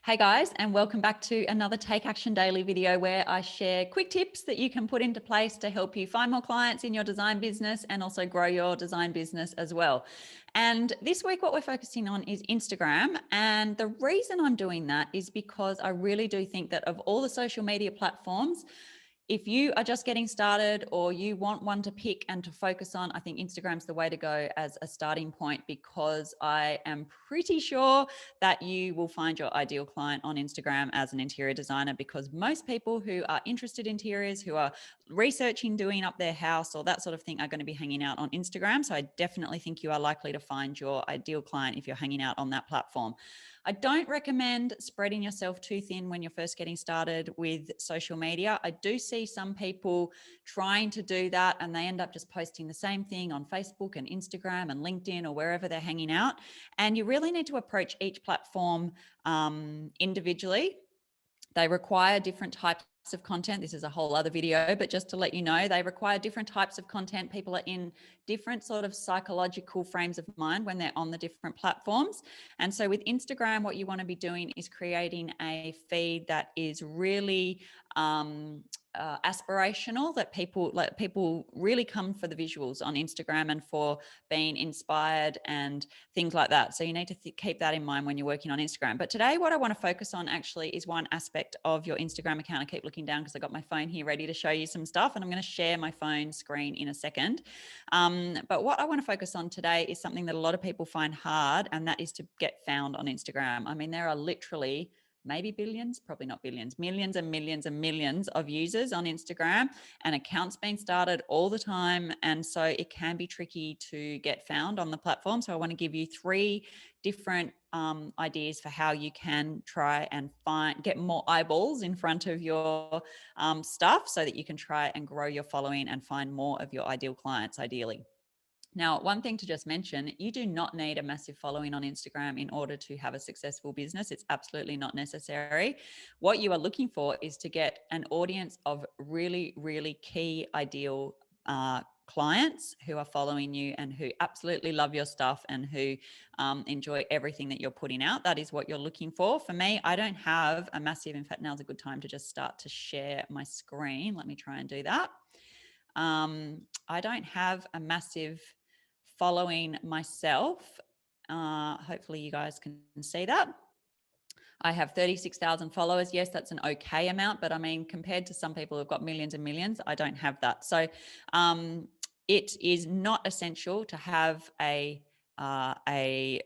Hey guys, and welcome back to another Take Action Daily video where I share quick tips that you can put into place to help you find more clients in your design business and also grow your design business as well. And this week, what we're focusing on is Instagram. And the reason I'm doing that is because I really do think that of all the social media platforms, if you are just getting started or you want one to pick and to focus on, I think Instagram's the way to go as a starting point, because I am pretty sure that you will find your ideal client on Instagram as an interior designer, because most people who are interested in interiors, who are researching doing up their house or that sort of thing, are going to be hanging out on Instagram. So I definitely think you are likely to find your ideal client if you're hanging out on that platform. I don't recommend spreading yourself too thin when you're first getting started with social media. I do see some people trying to do that and they end up just posting the same thing on Facebook and Instagram and LinkedIn or wherever they're hanging out. And you really need to approach each platform individually. They require different types of content. This is a whole other video, but just to let you know, they require different types of content. People are in different sort of psychological frames of mind when they're on the different platforms. And so with Instagram, what you want to be doing is creating a feed that is really aspirational, that people really come for the visuals on Instagram and for being inspired and things like that. So you need to keep that in mind when you're working on Instagram. But today, what I want to focus on actually is one aspect of your Instagram account. I keep looking down because I got my phone here ready to show you some stuff, and I'm going to share my phone screen in a second. But what I want to focus on today is something that a lot of people find hard, and that is to get found on Instagram. I mean, there are literally maybe billions, probably not billions, millions and millions and millions of users on Instagram, and accounts being started all the time. And so it can be tricky to get found on the platform. So I want to give you three different ideas for how you can try and get more eyeballs in front of your stuff, so that you can try and grow your following and find more of your ideal clients, ideally. Now, one thing to just mention, you do not need a massive following on Instagram in order to have a successful business. It's absolutely not necessary. What you are looking for is to get an audience of really, really key ideal clients who are following you and who absolutely love your stuff and who enjoy everything that you're putting out. That is what you're looking for. For me, I don't have a massive, in fact, now's a good time to just start to share my screen. Let me try and do that. I don't have a massive following myself. Hopefully you guys can see that. I have 36,000 followers. Yes, that's an okay amount, but I mean, compared to some people who've got millions and millions, I don't have that. So it is not essential to have a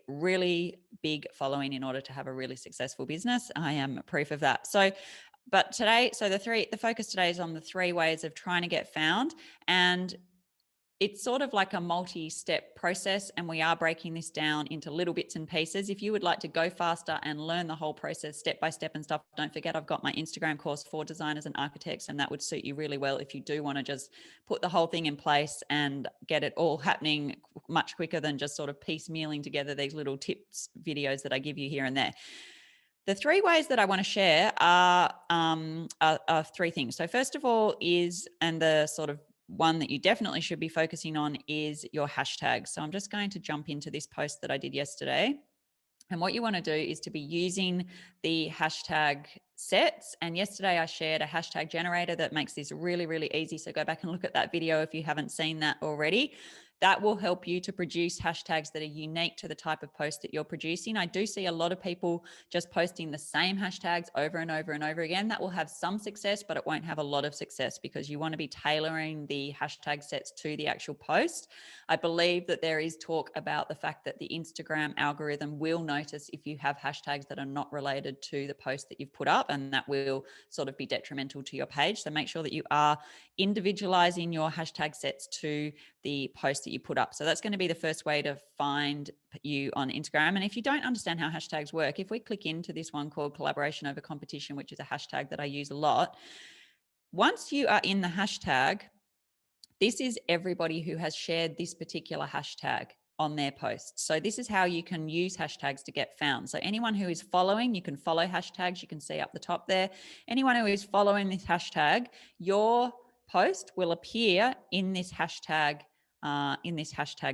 really big following in order to have a really successful business. I am proof of that. But today, so the focus today is on the three ways of trying to get found. And it's sort of like a multi-step process, and we are breaking this down into little bits and pieces. If you would like to go faster and learn the whole process step by step and stuff, don't forget I've got my Instagram course for designers and architects, and that would suit you really well if you do want to just put the whole thing in place and get it all happening much quicker than just sort of piecemealing together these little tips videos that I give you here and there. The three ways that I want to share are three things. So first of all and the sort of one that you definitely should be focusing on is your hashtags. So I'm just going to jump into this post that I did yesterday. And what you want to do is to be using the hashtag sets. And yesterday I shared a hashtag generator that makes this really, really easy. So go back and look at that video if you haven't seen that already. That will help you to produce hashtags that are unique to the type of post that you're producing. I do see a lot of people just posting the same hashtags over and over and over again. That will have some success, but it won't have a lot of success, because you want to be tailoring the hashtag sets to the actual post. I believe that there is talk about the fact that the Instagram algorithm will notice if you have hashtags that are not related to the post that you've put up, and that will sort of be detrimental to your page. So make sure that you are individualizing your hashtag sets to the post that you put up. So that's going to be the first way to find you on Instagram. And if you don't understand how hashtags work, if we click into this one called collaboration over competition, which is a hashtag that I use a lot, once you are in the hashtag, this is everybody who has shared this particular hashtag on their posts. So this is how you can use hashtags to get found. So anyone who is following, you can follow hashtags. You can see up the top there. Anyone who is following this hashtag, your post will appear in this hashtag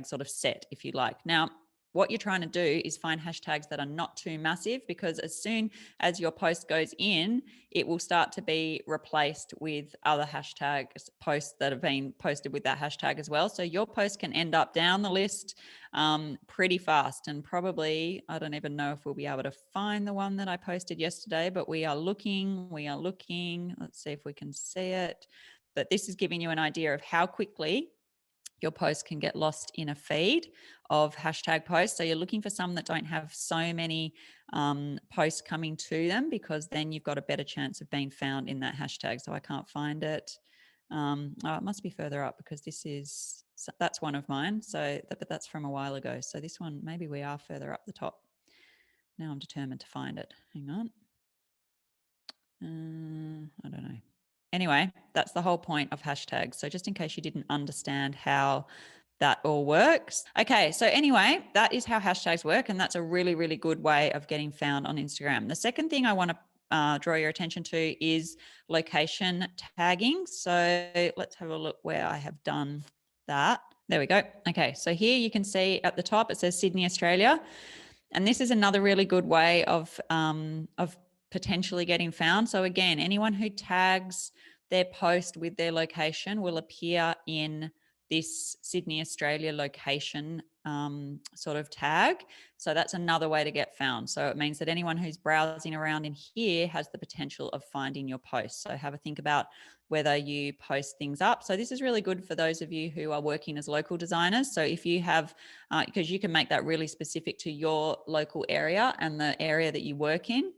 sort of set, if you like. Now, what you're trying to do is find hashtags that are not too massive, because as soon as your post goes in, it will start to be replaced with other hashtags, posts that have been posted with that hashtag as well. So your post can end up down the list pretty fast. And probably, I don't even know if we'll be able to find the one that I posted yesterday, but we are looking. Let's see if we can see it. But this is giving you an idea of how quickly your post can get lost in a feed of hashtag posts. So you're looking for some that don't have so many posts coming to them, because then you've got a better chance of being found in that hashtag. So I can't find it. Oh, it must be further up, because that's one of mine. But that's from a while ago. So this one, maybe we are further up the top. Now I'm determined to find it. Hang on. I don't know. Anyway, that's the whole point of hashtags. So just in case you didn't understand how that all works. Okay, so anyway, that is how hashtags work, and that's a really, really good way of getting found on Instagram. The second thing I want to draw your attention to is location tagging. So let's have a look where I have done that. There we go. Okay, so here you can see at the top, it says Sydney, Australia. And this is another really good way of potentially getting found. So again, anyone who tags their post with their location will appear in this Sydney, Australia location sort of tag. So that's another way to get found. So it means that anyone who's browsing around in here has the potential of finding your post. So have a think about whether you post things up. So this is really good for those of you who are working as local designers. So if you have, because you can make that really specific to your local area and the area that you work in.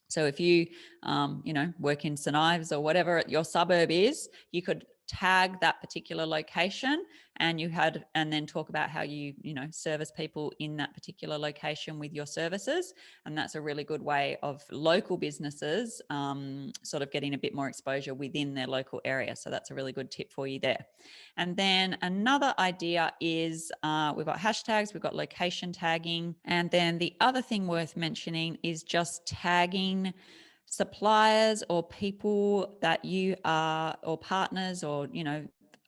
So if you, work in St Ives or whatever your suburb is, you could tag that particular location, and then talk about how you service people in that particular location with your services. And that's a really good way of local businesses sort of getting a bit more exposure within their local area. So that's a really good tip for you there. And then another idea is we've got hashtags, we've got location tagging. And then the other thing worth mentioning is just tagging suppliers or people that you are, or partners, or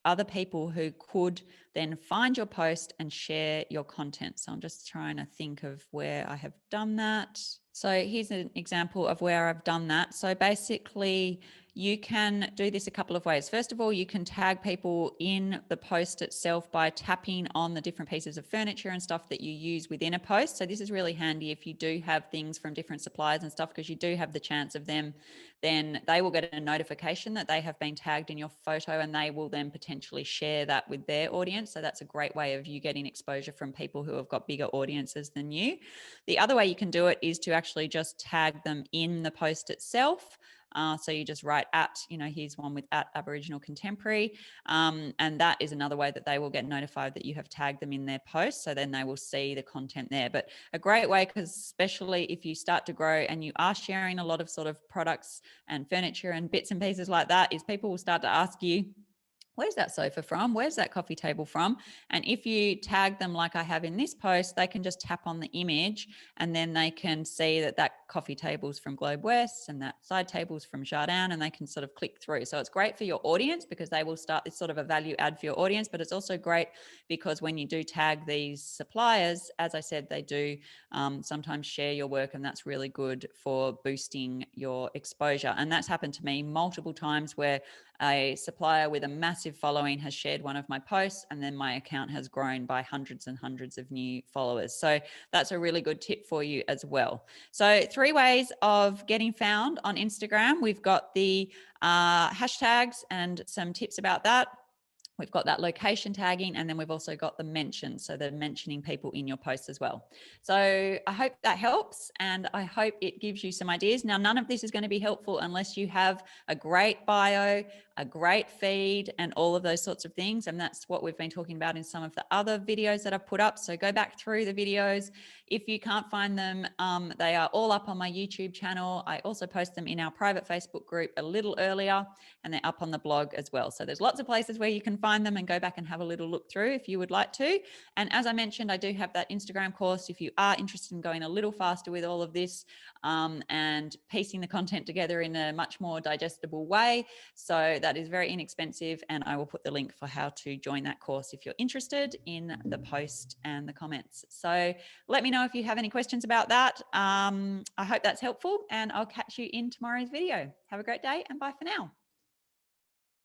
other people who could then find your post and share your content. So I'm just trying to think of where I have done that. So here's an example of where I've done that. So basically you can do this a couple of ways. First of all, you can tag people in the post itself by tapping on the different pieces of furniture and stuff that you use within a post. So this is really handy if you do have things from different suppliers and stuff, because you do have the chance of them, then they will get a notification that they have been tagged in your photo, and they will then potentially share that with their audience. So that's a great way of you getting exposure from people who have got bigger audiences than you. The other way you can do it is to actually just tag them in the post itself. So you just write here's one with @Aboriginal Contemporary. And that is another way that they will get notified that you have tagged them in their post. So then they will see the content there. But a great way, because especially if you start to grow and you are sharing a lot of sort of products and furniture and bits and pieces like that, is people will start to ask you, where's that sofa from? Where's that coffee table from? And if you tag them like I have in this post, they can just tap on the image, and then they can see that coffee table's from Globe West and that side table's from Jardin, and they can sort of click through. So it's great for your audience, because they will start this sort of a value add for your audience. But it's also great because when you do tag these suppliers, as I said, they do sometimes share your work, and that's really good for boosting your exposure. And that's happened to me multiple times, where a supplier with a massive following has shared one of my posts, and then my account has grown by hundreds and hundreds of new followers. So that's a really good tip for you as well. So 3 ways of getting found on Instagram. We've got the hashtags and some tips about that. We've got that location tagging, and then we've also got the mentions. So they're mentioning people in your posts as well. So I hope that helps, and I hope it gives you some ideas. Now, none of this is going to be helpful unless you have a great bio, a great feed, and all of those sorts of things. And that's what we've been talking about in some of the other videos that I've put up. So go back through the videos. If you can't find them, they are all up on my YouTube channel. I also post them in our private Facebook group a little earlier, and they're up on the blog as well. So there's lots of places where you can find find them and go back and have a little look through if you would like to. And as I mentioned, I do have that Instagram course if you are interested in going a little faster with all of this, and piecing the content together in a much more digestible way. So that is very inexpensive, and I will put the link for how to join that course if you're interested in the post and the comments. So let me know if you have any questions about that. I hope that's helpful, and I'll catch you in tomorrow's video. Have a great day, and bye for now.